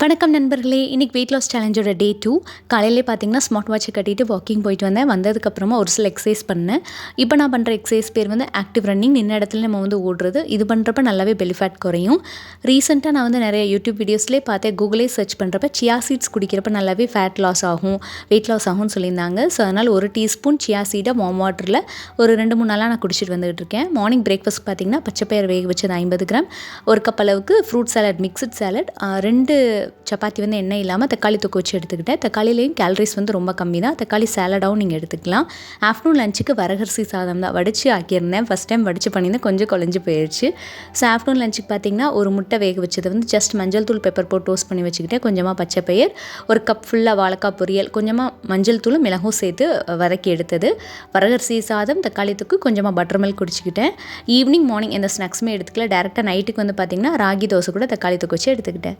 வணக்கம் நண்பர்களே, இன்றைக்கி வெயிட் லாஸ் சேலஞ்சோட டே 2. காலையிலே பார்த்தீங்கன்னா ஸ்மார்ட் வாட்சை கட்டிட்டு வாக்கிங் போயிட்டு வந்தேன். வந்ததுக்கப்புறமா ஒரு சில எக்ஸசைஸ் பண்ணேன். இப்போ நான் பண்ணுற எக்ஸசைஸ் பேர் ஆக்டிவ் ரன்னிங். நின்ன இடத்துல நம்ம ஓடுறது. இது பண்ணுறப்ப நல்லாவே பெல்லி ஃபேட் குறையும். ரீசெண்டாக நான் நிறைய யூடியூப் வீடியோஸ்லேயே பார்த்தேன். கூகுளே சர்ச் பண்ணுறப்ப சியா சீட்ஸ் குடிக்கிறப்ப நல்லாவே ஃபேட் லாஸ் ஆகும், வெயிட் லாஸ் ஆகும்னு சொல்லியிருந்தாங்க. ஸோ அதனால் ஒரு டீஸ்பூன் சியா சீடை வார்ம் வாட்டரில் ஒரு 2-3 நாளாக நான் குடிச்சிட்டு வந்துகிட்டு இருக்கேன். மார்னிங் பிரேக்ஃபாஸ்ட் பார்த்தீங்கன்னா பச்சைப்பயிறு வேக வச்சது 50 கிராம், ஒரு கப் அளவுக்கு fruit salad, mixed salad, 2 chapati எண்ணெய் இல்லாமல் தக்காளி தொக்கு வச்சு எடுத்துக்கிட்டேன். தக்காளிலையும் கேலரிஸ் ரொம்ப கம்மி தான். தக்காளி சாலடாகவும் நீங்கள் எடுத்துக்கலாம். ஆஃப்டர்நூன் லஞ்சுக்கு வரகரிசி சாதம் தான் வடித்து ஆக்கியிருந்தேன். ஃபஸ்ட் டைம் வடித்து பண்ணியிருந்தேன், கொஞ்சம் குழஞ்சி போயிடுச்சு. ஸோ ஆஃப்டர்நூன் லஞ்சுக்கு பார்த்தீங்கன்னா ஒரு முட்டை வேக வச்சதை ஜஸ்ட் மஞ்சள் தூள் பெப்பர் போட்டு டோஸ்ட் பண்ணி வச்சுக்கிட்டேன். கொஞ்சமாக பச்சை பயிர், ஒரு கப் ஃபுல்லாக வாழைக்காய் பொரியல், கொஞ்சமாக மஞ்சள் தூளும் மிளகும் சேர்த்து வதக்கி எடுத்தது. வரகரிசி சாதம், தக்காளி தொக்கு, கொஞ்சமாக பட்டர் மில்க் குடிச்சிக்கிட்டேன். ஈவினிங் மார்னிங் எந்த ஸ்நாக்ஸுமே எடுத்துக்கல. டேரெக்டாக நைட்டுக்கு பார்த்தீங்கன்னா ராகி தோசை கூட தக்காளி தொக்கு வச்சு எடுத்துக்கிட்டேன்.